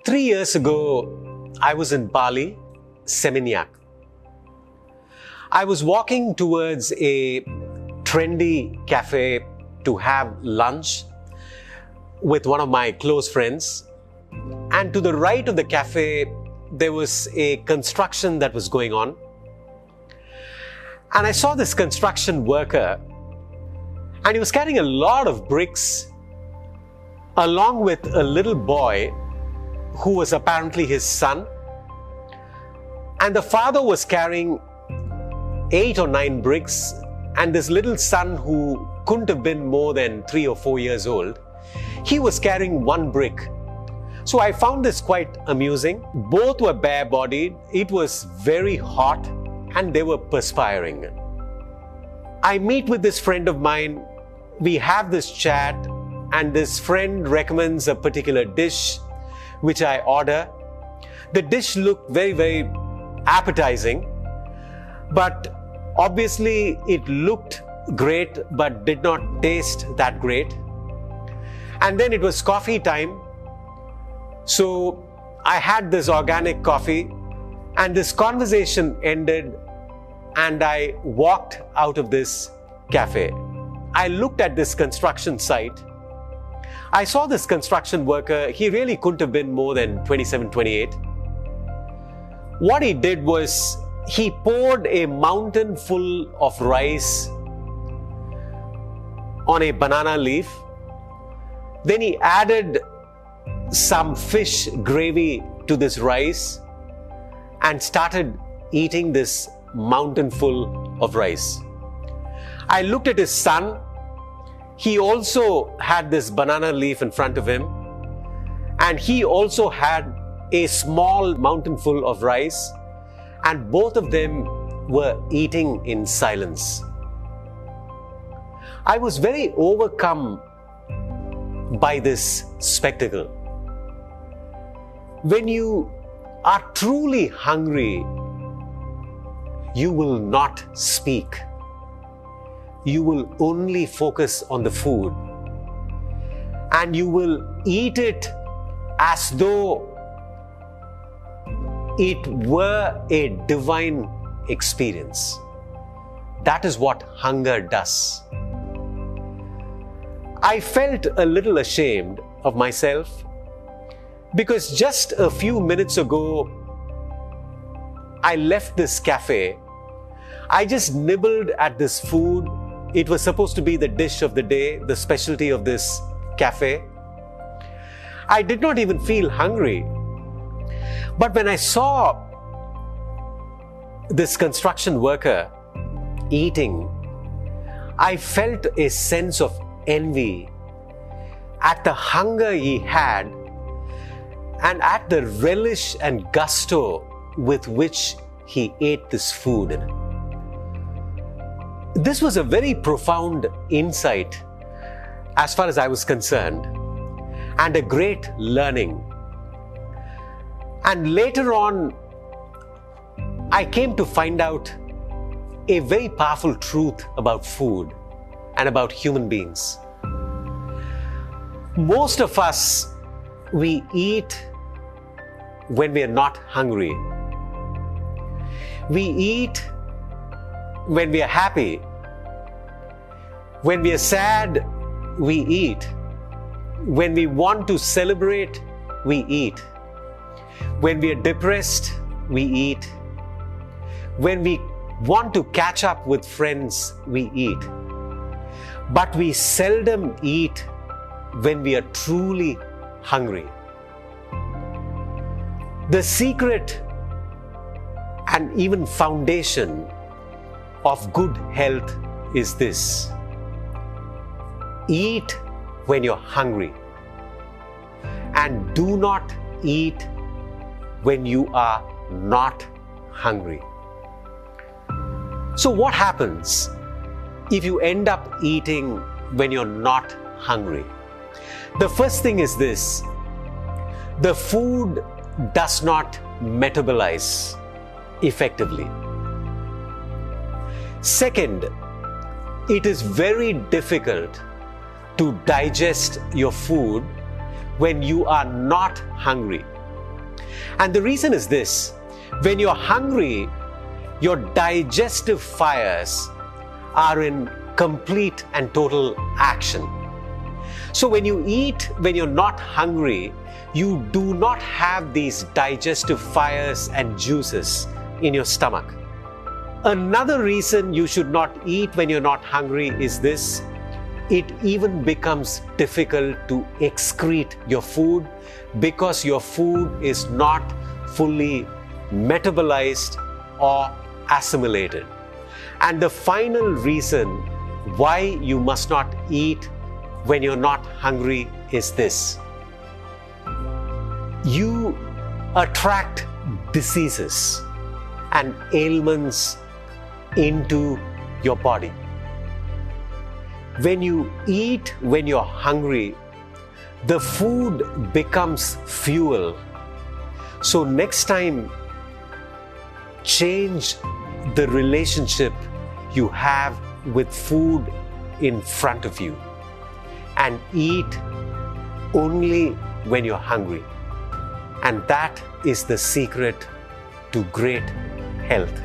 3 years ago, I was in Bali, Seminyak. I was walking towards a trendy cafe to have lunch with one of my close friends. And to the right of the cafe, there was a construction that was going on. And I saw this construction worker, and he was carrying a lot of bricks along with a little boy who was apparently his son. And the father was carrying 8 or 9 bricks, and this little son, who couldn't have been more than 3 or 4 years old, he was carrying 1 brick. So I found this quite amusing. Both were bare-bodied, it was very hot, and they were perspiring. I meet with this friend of mine, we have this chat, and this friend recommends a particular dish, which I order. The dish looked very, very appetizing, but obviously it looked great, but did not taste that great. And then it was coffee time. So I had this organic coffee, and this conversation ended, and I walked out of this cafe. I looked at this construction site. I saw this construction worker. He really couldn't have been more than 27, 28. What he did was he poured a mountain full of rice on a banana leaf. Then he added some fish gravy to this rice and started eating this mountain full of rice. I looked at his son. He also had this banana leaf in front of him, and he also had a small mountain full of rice, and both of them were eating in silence. I was very overcome by this spectacle. When you are truly hungry, you will not speak. You will only focus on the food, and you will eat it as though it were a divine experience. That is what hunger does. I felt a little ashamed of myself because just a few minutes ago, I left this cafe. I just nibbled at this food. It was supposed to be the dish of the day, the specialty of this cafe. I did not even feel hungry. But when I saw this construction worker eating, I felt a sense of envy at the hunger he had and at the relish and gusto with which he ate this food. This was a very profound insight as far as I was concerned, and a great learning. And later on, I came to find out a very powerful truth about food and about human beings. Most of us, we eat when we are not hungry. We eat when we are happy. When we are sad, we eat. When we want to celebrate, we eat. When we are depressed, we eat. When we want to catch up with friends, we eat. But we seldom eat when we are truly hungry. The secret and even foundation of good health is this: eat when you're hungry, and do not eat when you are not hungry. So what happens if you end up eating when you're not hungry? The first thing is this: the food does not metabolize effectively. Second, it is very difficult to digest your food when you are not hungry. And the reason is this: when you're hungry, your digestive fires are in complete and total action. So when you eat when you're not hungry, you do not have these digestive fires and juices in your stomach. Another reason you should not eat when you're not hungry is this: it even becomes difficult to excrete your food because your food is not fully metabolized or assimilated. And the final reason why you must not eat when you're not hungry is this: you attract diseases and ailments into your body. When you eat when you're hungry, the food becomes fuel. So next time, change the relationship you have with food in front of you and eat only when you're hungry. And that is the secret to great health.